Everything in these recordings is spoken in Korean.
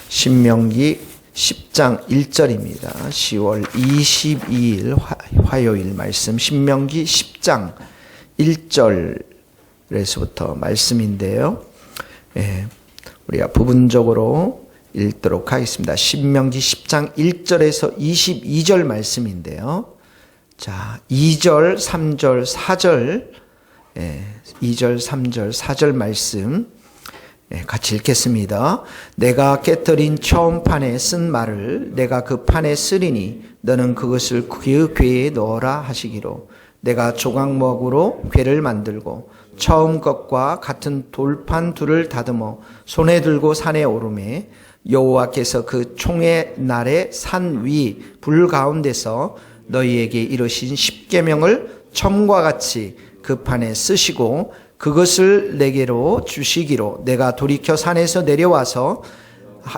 신명기 10장 1절입니다. 10월 22일 화요일 말씀 신명기 10장 1절에서부터 말씀인데요. 우리가 부분적으로 읽도록 하겠습니다. 신명기 10장 1절에서 22절 말씀인데요. 자, 2절, 3절, 4절 2절, 3절, 4절 말씀 같이 읽겠습니다. 내가 깨뜨린 처음 판에 쓴 말을 내가 그 판에 쓰리니 너는 그것을 그 궤에 넣어라 하시기로 내가 조각목으로 궤를 만들고 처음 것과 같은 돌판 둘을 다듬어 손에 들고 산에 오르매 여호와께서 그 총의 날에 산 위 불 가운데서 너희에게 이르신 십계명을 처음과 같이 그 판에 쓰시고 그것을 내게로 주시기로 내가 돌이켜 산에서 내려와서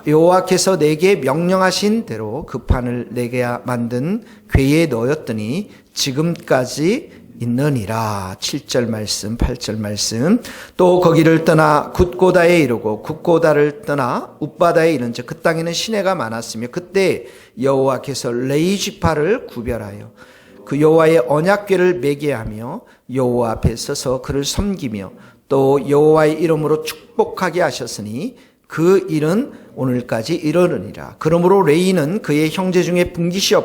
여호와께서 내게 명령하신 대로 그 판을 내게 만든 궤에 넣었더니 지금까지 있느니라. 7절 말씀, 8절 말씀. 또 거기를 떠나 굿고다에 이르고 굿고다를 떠나 웃바다에 이른즉 그 땅에는 시내가 많았으며 그때 여호와께서 레이지파를 구별하여 그 여호와의 언약궤를 매게 하며 여호와 앞에 서서 그를 섬기며 또 여호와의 이름으로 축복하게 하셨으니 그 일은 오늘까지 이르느니라. 그러므로 레이는 그의 형제 중에 분깃이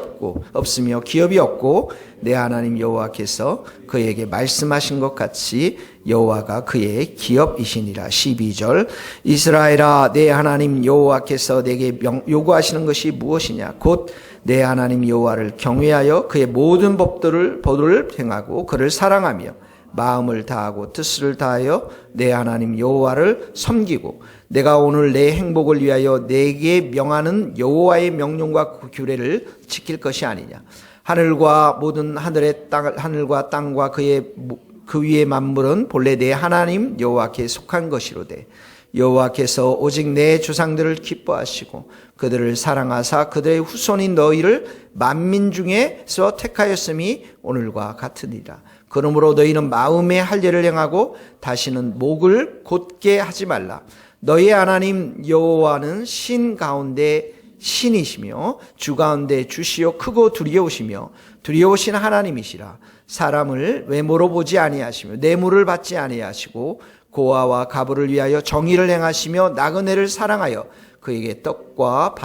없으며 기업이 없고 내 하나님 여호와께서 그에게 말씀하신 것 같이 여호와가 그의 기업이시니라. 12절 이스라엘아 내 하나님 여호와께서 내게 요구하시는 것이 무엇이냐 곧 내 하나님 여호와를 경외하여 그의 모든 법도를 행하고 그를 사랑하며 마음을 다하고 뜻을 다하여 내 하나님 여호와를 섬기고 내가 오늘 내 행복을 위하여 내게 명하는 여호와의 명령과 규례를 지킬 것이 아니냐. 하늘과 모든 하늘과 땅과 그 위의 만물은 본래 내 하나님 여호와께 속한 것이로되 여호와께서 오직 내 조상들을 기뻐하시고 그들을 사랑하사 그들의 후손인 너희를 만민 중에서 택하였음이 오늘과 같으니라. 그러므로 너희는 마음에 할례를 행하고 다시는 목을 곧게 하지 말라. 너희 하나님 여호와는 신 가운데 신이시며 주 가운데 주시요 크고 두려우시며 두려우신 하나님이시라. 사람을 외모로 보지 아니하시며 뇌물을 받지 아니하시고 고아와 가부를 위하여 정의를 행하시며 나그네를 사랑하여 그에게 떡과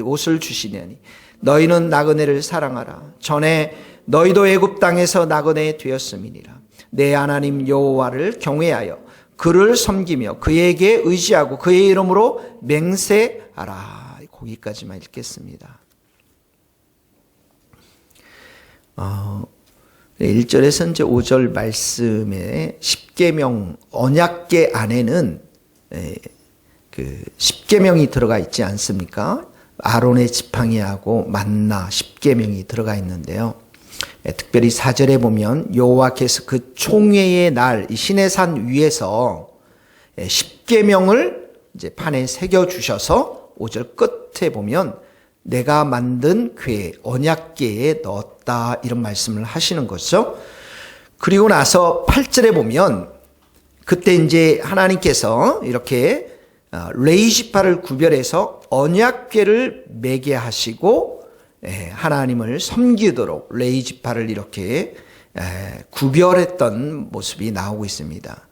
옷을 주시려니 너희는 나그네를 사랑하라. 전에 너희도 애굽 땅에서 나그네 되었음이니라. 내 하나님 여호와를 경외하여 그를 섬기며 그에게 의지하고 그의 이름으로 맹세하라. 거기까지만 읽겠습니다. 1절에서 이제 5절 말씀에 십계명 언약궤 안에는 그 십계명이 들어가 있지 않습니까? 아론의 지팡이하고 만나 십계명이 들어가 있는데요. 특별히 4절에 보면 여호와께서 그 총회의 날 이 시내산 위에서 십계명을 이제 판에 새겨 주셔서 5절 끝에 보면 내가 만든 궤 언약궤에 넣었다 이런 말씀을 하시는 거죠. 그리고 나서 8절에 보면 그때 이제 하나님께서 이렇게 레이지파를 구별해서 언약궤를 매게 하시고 하나님을 섬기도록 레이지파를 이렇게 구별했던 모습이 나오고 있습니다.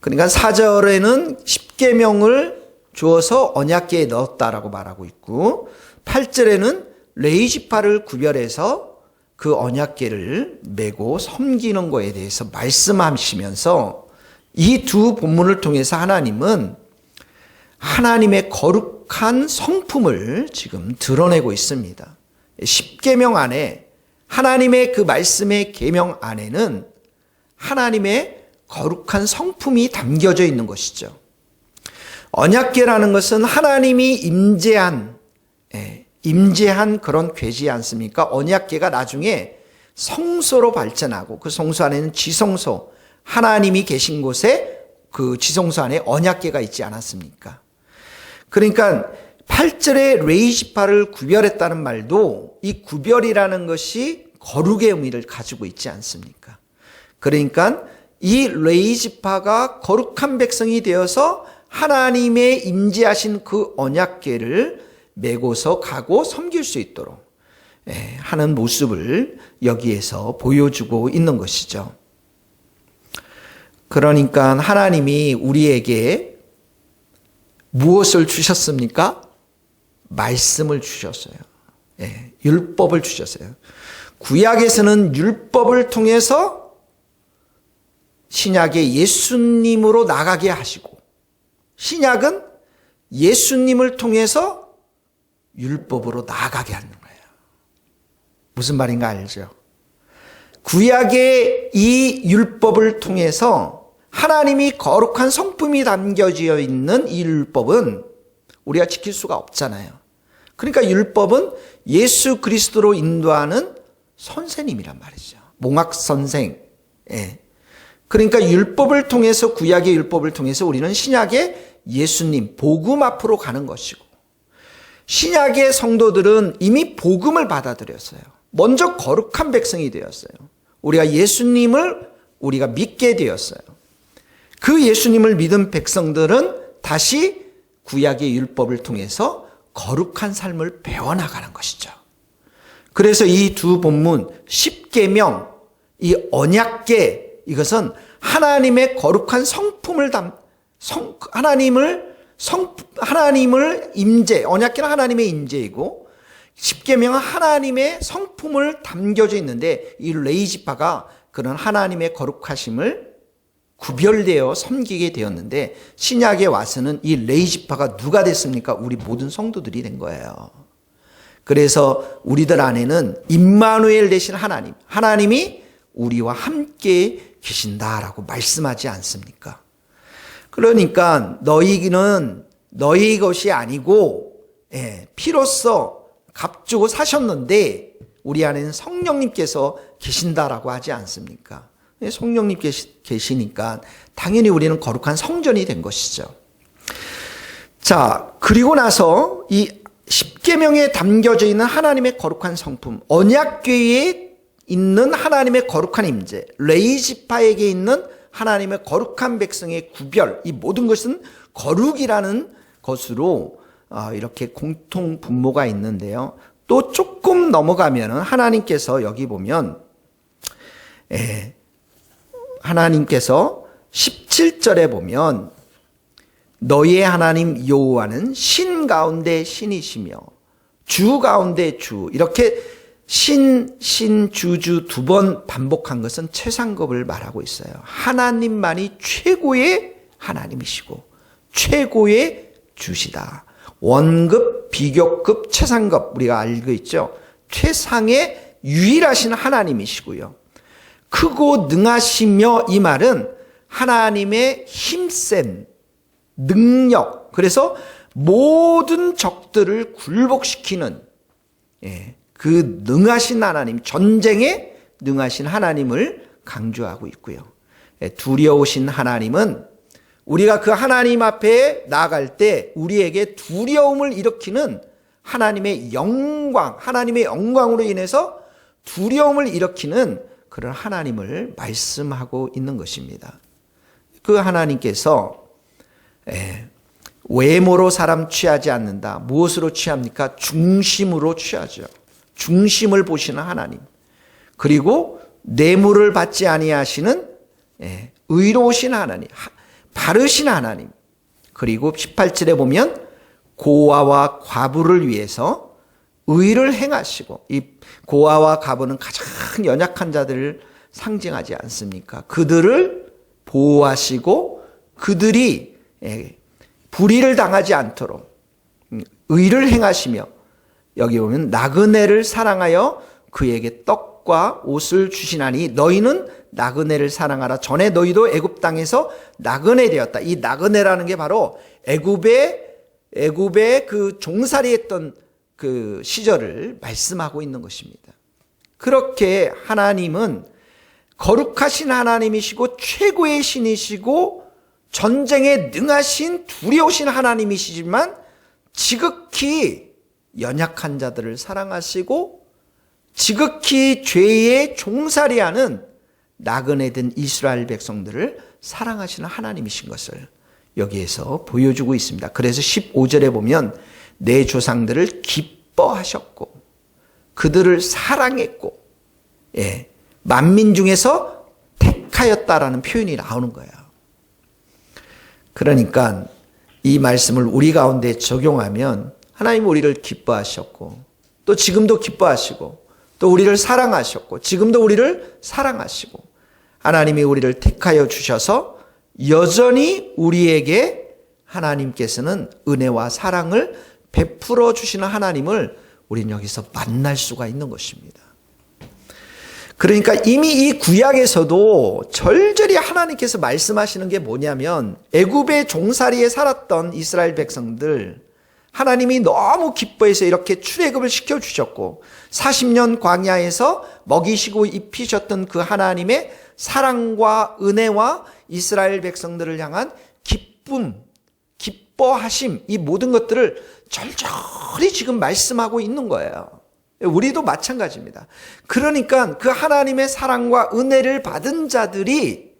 그러니까 4절에는 십계명을 주어서 언약궤에 넣었다라고 말하고 있고 8절에는 레이지파를 구별해서 그 언약궤를 메고 섬기는 것에 대해서 말씀하시면서 이 두 본문을 통해서 하나님은 하나님의 거룩한 성품을 지금 드러내고 있습니다. 십계명 안에 하나님의 그 말씀의 계명 안에는 하나님의 거룩한 성품이 담겨져 있는 것이죠. 언약궤라는 것은 하나님이 임재한 그런 궤지 않습니까? 언약궤가 나중에 성소로 발전하고 그 성소 안에는 지성소, 하나님이 계신 곳에 그 지성소 안에 언약궤가 있지 않았습니까? 그러니까 8절에 레이지파를 구별했다는 말도 이 구별이라는 것이 거룩의 의미를 가지고 있지 않습니까? 그러니까 이 레이지파가 거룩한 백성이 되어서 하나님의 임재하신 그 언약궤를 메고서 가고 섬길 수 있도록 하는 모습을 여기에서 보여주고 있는 것이죠. 그러니까 하나님이 우리에게 무엇을 주셨습니까? 말씀을 주셨어요. 율법을 주셨어요. 구약에서는 율법을 통해서 신약의 예수님으로 나가게 하시고, 신약은 예수님을 통해서 율법으로 나아가게 하는 거예요. 무슨 말인가 알죠? 구약의 이 율법을 통해서 하나님이 거룩한 성품이 담겨져 있는 이 율법은 우리가 지킬 수가 없잖아요. 그러니까 율법은 예수 그리스도로 인도하는 선생님이란 말이죠. 몽학 선생. 그러니까 율법을 통해서, 구약의 율법을 통해서 우리는 신약의 예수님, 복음 앞으로 가는 것이고, 신약의 성도들은 이미 복음을 받아들였어요. 먼저 거룩한 백성이 되었어요. 우리가 예수님을 우리가 믿게 되었어요. 그 예수님을 믿은 백성들은 다시 구약의 율법을 통해서 거룩한 삶을 배워나가는 것이죠. 그래서 이 두 본문, 십계명, 이 언약궤, 이것은 하나님의 거룩한 성품을 하나님을 임재, 언약궤는 하나님의 임재이고, 십계명은 하나님의 성품을 담겨져 있는데, 이 레위지파가 그런 하나님의 거룩하심을 구별되어 섬기게 되었는데, 신약에 와서는 이 레위지파가 누가 됐습니까? 우리 모든 성도들이 된 거예요. 그래서 우리들 안에는 임마누엘 되신 하나님, 하나님이 우리와 함께 계신다라고 말씀하지 않습니까? 그러니까 너희는 너희 것이 아니고 피로써 값주고 사셨는데 우리 안에는 성령님께서 계신다라고 하지 않습니까? 성령님 계시니까 당연히 우리는 거룩한 성전이 된 것이죠. 자, 그리고 나서 이 십계명에 담겨져 있는 하나님의 거룩한 성품, 언약궤에 있는 하나님의 거룩한 임재, 레위지파에게 있는 하나님의 거룩한 백성의 구별, 이 모든 것은 거룩이라는 것으로 이렇게 공통 분모가 있는데요. 또 조금 넘어가면 하나님께서 여기 보면 하나님께서 17절에 보면 너희의 하나님 여호와는 신 가운데 신이시며 주 가운데 주, 이렇게 신, 주 두 번 반복한 것은 최상급을 말하고 있어요. 하나님만이 최고의 하나님이시고 최고의 주시다. 원급, 비교급, 최상급, 우리가 알고 있죠. 최상의 유일하신 하나님이시고요. 크고 능하시며, 이 말은 하나님의 힘센 능력, 그래서 모든 적들을 굴복시키는 그 능하신 하나님, 전쟁에 능하신 하나님을 강조하고 있고요. 두려우신 하나님은 우리가 그 하나님 앞에 나아갈 때 우리에게 두려움을 일으키는 하나님의 영광, 하나님의 영광으로 인해서 두려움을 일으키는 그런 하나님을 말씀하고 있는 것입니다. 그 하나님께서 외모로 사람 취하지 않는다. 무엇으로 취합니까? 중심으로 취하죠. 중심을 보시는 하나님. 그리고 뇌물을 받지 아니하시는 의로우신 하나님, 바르신 하나님. 그리고 18절에 보면 고아와 과부를 위해서 의를 행하시고, 이 고아와 과부는 가장 연약한 자들을 상징하지 않습니까? 그들을 보호하시고 그들이 불의를 당하지 않도록 의를 행하시며, 여기 보면 나그네를 사랑하여 그에게 떡과 옷을 주시나니 너희는 나그네를 사랑하라. 전에 너희도 애굽 땅에서 나그네 되었다. 이 나그네라는 게 바로 애굽에 그 종살이했던 그 시절을 말씀하고 있는 것입니다. 그렇게 하나님은 거룩하신 하나님이시고 최고의 신이시고 전쟁에 능하신 두려우신 하나님이시지만 지극히 연약한 자들을 사랑하시고 지극히 죄에 종살이하는 나그네된 이스라엘 백성들을 사랑하시는 하나님이신 것을 여기에서 보여주고 있습니다. 그래서 15절에 보면 내 조상들을 기뻐하셨고 그들을 사랑했고 만민 중에서 택하였다라는 표현이 나오는 거예요. 그러니까 이 말씀을 우리 가운데 적용하면 하나님 우리를 기뻐하셨고 또 지금도 기뻐하시고 또 우리를 사랑하셨고 지금도 우리를 사랑하시고 하나님이 우리를 택하여 주셔서 여전히 우리에게 하나님께서는 은혜와 사랑을 베풀어 주시는 하나님을 우리는 여기서 만날 수가 있는 것입니다. 그러니까 이미 이 구약에서도 절절히 하나님께서 말씀하시는 게 뭐냐면 애굽의 종살이에 살았던 이스라엘 백성들 하나님이 너무 기뻐해서 이렇게 출애굽을 시켜주셨고 40년 광야에서 먹이시고 입히셨던 그 하나님의 사랑과 은혜와 이스라엘 백성들을 향한 기쁨, 기뻐하심 이 모든 것들을 절절히 지금 말씀하고 있는 거예요. 우리도 마찬가지입니다. 그러니까 그 하나님의 사랑과 은혜를 받은 자들이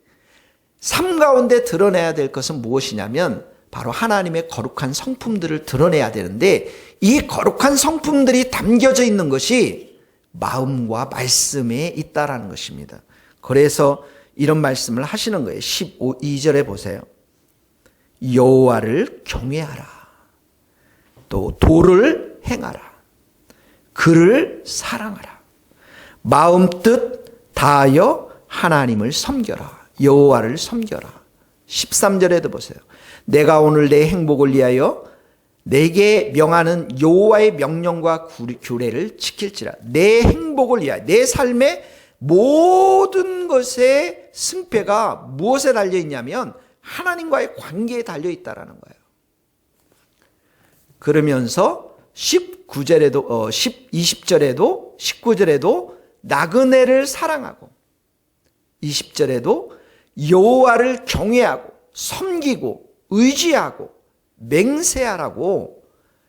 삶 가운데 드러내야 될 것은 무엇이냐면 바로 하나님의 거룩한 성품들을 드러내야 되는데 이 거룩한 성품들이 담겨져 있는 것이 마음과 말씀에 있다라는 것입니다. 그래서 이런 말씀을 하시는 거예요. 12절에 보세요. 여호와를 경외하라. 또 도를 행하라. 그를 사랑하라. 마음 뜻 다하여 하나님을 섬겨라. 여호와를 섬겨라. 13절에도 보세요. 내가 오늘 내 행복을 위하여 내게 명하는 여호와의 명령과 규례를 지킬지라. 내 행복을 위하여 내 삶의 모든 것의 승패가 무엇에 달려 있냐면 하나님과의 관계에 달려 있다라는 거예요. 그러면서 19절에도 20절에도 19절에도 나그네를 사랑하고 20절에도 여호와를 경외하고 섬기고 의지하고 맹세하라고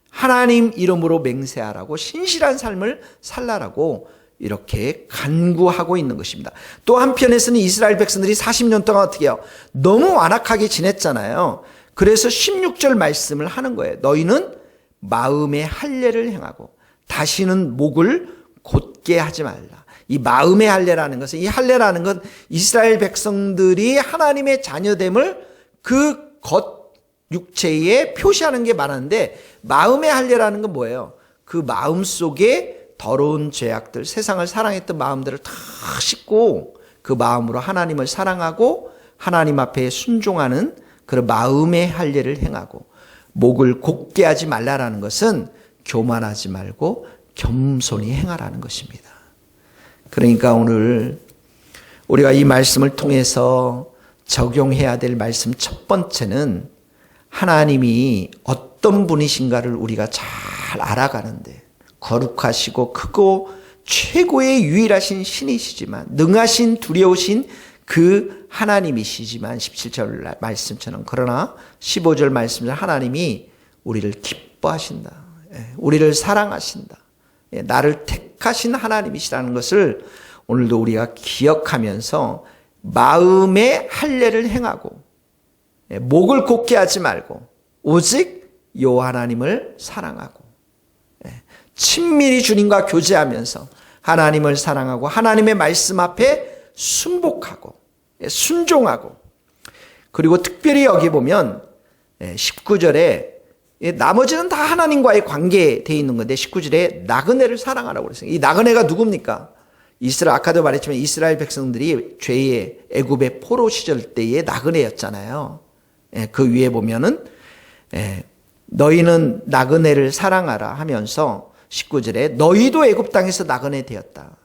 하나님 이름으로 맹세하라고 신실한 삶을 살라라고 이렇게 간구하고 있는 것입니다. 또 한편에서는 이스라엘 백성들이 40년 동안 어떻게 해요? 너무 완악하게 지냈잖아요. 그래서 16절 말씀을 하는 거예요. 너희는 마음의 할례를 행하고 다시는 목을 곧게 하지 말라. 이 마음의 할례라는 것은 이 할례라는 건 이스라엘 백성들이 하나님의 자녀됨을 그 겉 육체에 표시하는 게 많은데 마음의 할례라는 건 뭐예요? 그 마음 속에 더러운 죄악들, 세상을 사랑했던 마음들을 다 씻고 그 마음으로 하나님을 사랑하고 하나님 앞에 순종하는 그런 마음의 할례를 행하고 목을 곧게 하지 말라라는 것은 교만하지 말고 겸손히 행하라는 것입니다. 그러니까 오늘 우리가 이 말씀을 통해서 적용해야 될 말씀 첫 번째는 하나님이 어떤 분이신가를 우리가 잘 알아가는데 거룩하시고 크고 최고의 유일하신 신이시지만 능하신 두려우신 그 하나님이시지만 17절 말씀처럼 그러나 15절 말씀처럼 하나님이 우리를 기뻐하신다. 우리를 사랑하신다. 나를 택하신 하나님이시라는 것을 오늘도 우리가 기억하면서 마음의 할례를 행하고 목을 곧게 하지 말고 오직 여호와 하나님을 사랑하고 친밀히 주님과 교제하면서 하나님을 사랑하고 하나님의 말씀 앞에 순복하고 순종하고 그리고 특별히 여기 보면 19절에 나머지는 다 하나님과의 관계에 돼 있는 건데 19절에 나그네를 사랑하라고 그랬어요. 이 나그네가 누굽니까? 아까도 말했지만 이스라엘 백성들이 죄의 애굽의 포로 시절 때의 나그네였잖아요. 그 위에 보면은 너희는 나그네를 사랑하라 하면서 19절에 너희도 애굽 땅에서 나그네 되었다.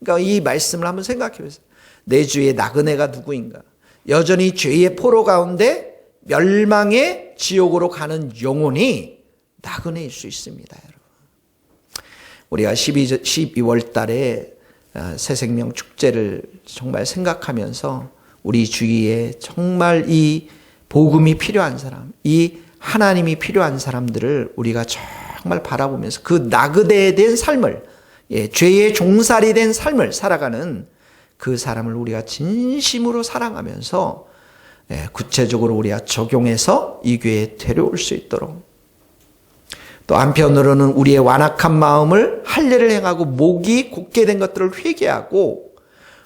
그러니까 이 말씀을 한번 생각해 보세요. 내 주의 나그네가 누구인가? 여전히 죄의 포로 가운데 멸망의 지옥으로 가는 영혼이 나그네일 수 있습니다, 여러분. 우리가 12월 달에 새생명 축제를 정말 생각하면서 우리 주위에 정말 이 복음이 필요한 사람, 이 하나님이 필요한 사람들을 우리가 정말 바라보면서 그 나그네 된 삶을, 죄의 종살이 된 삶을 살아가는 그 사람을 우리가 진심으로 사랑하면서 구체적으로 우리가 적용해서 이 교회에 데려올 수 있도록, 또 한편으로는 우리의 완악한 마음을 할례를 행하고 목이 곧게 된 것들을 회개하고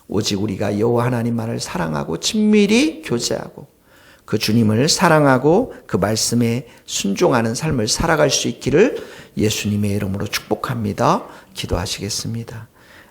오직 우리가 여호와 하나님만을 사랑하고 친밀히 교제하고 그 주님을 사랑하고 그 말씀에 순종하는 삶을 살아갈 수 있기를 예수님의 이름으로 축복합니다. 기도하시겠습니다.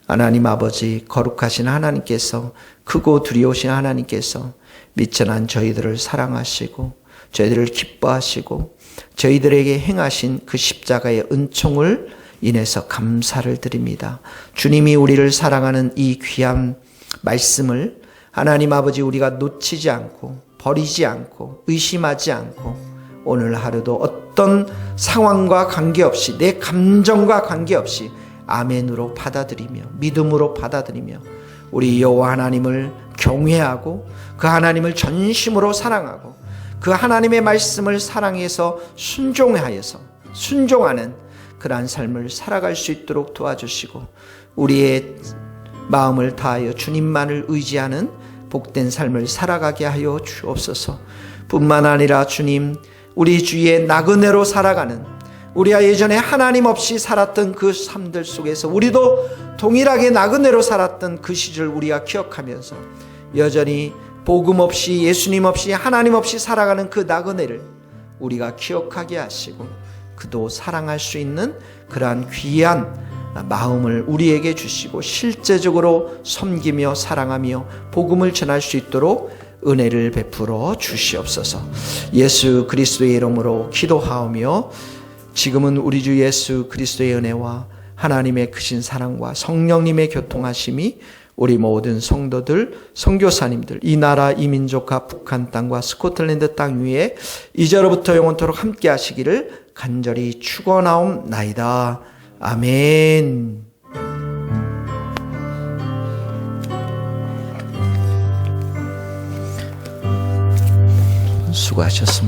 하나님 아버지, 거룩하신 하나님께서, 크고 두려우신 하나님께서 미천한 저희들을 사랑하시고 저희들을 기뻐하시고 저희들에게 행하신 그 십자가의 은총을 인해서 감사를 드립니다. 주님이 우리를 사랑하는 이 귀한 말씀을 하나님 아버지 우리가 놓치지 않고 버리지 않고 의심하지 않고 오늘 하루도 어떤 상황과 관계없이, 내 감정과 관계없이 아멘으로 받아들이며 믿음으로 받아들이며 우리 여호와 하나님을 경외하고 그 하나님을 전심으로 사랑하고 그 하나님의 말씀을 사랑해서 순종하는 그러한 삶을 살아갈 수 있도록 도와주시고 우리의 마음을 다하여 주님만을 의지하는 복된 삶을 살아가게 하여 주옵소서. 뿐만 아니라 주님, 우리 주위에 나그네로 살아가는, 우리가 예전에 하나님 없이 살았던 그 삶들 속에서 우리도 동일하게 나그네로 살았던 그 시절 우리가 기억하면서 여전히 복음 없이, 예수님 없이, 하나님 없이 살아가는 그 나그네를 우리가 기억하게 하시고 그도 사랑할 수 있는 그러한 귀한 마음을 우리에게 주시고 실제적으로 섬기며 사랑하며 복음을 전할 수 있도록 은혜를 베풀어 주시옵소서. 예수 그리스도의 이름으로 기도하오며 지금은 우리 주 예수 그리스도의 은혜와 하나님의 크신 사랑과 성령님의 교통하심이 우리 모든 성도들, 선교사님들, 이 나라 이 민족과 북한 땅과 스코틀랜드 땅 위에 이제로부터 영원토록 함께 하시기를 간절히 축원하옵나이다. 아멘. 수고하셨습니다.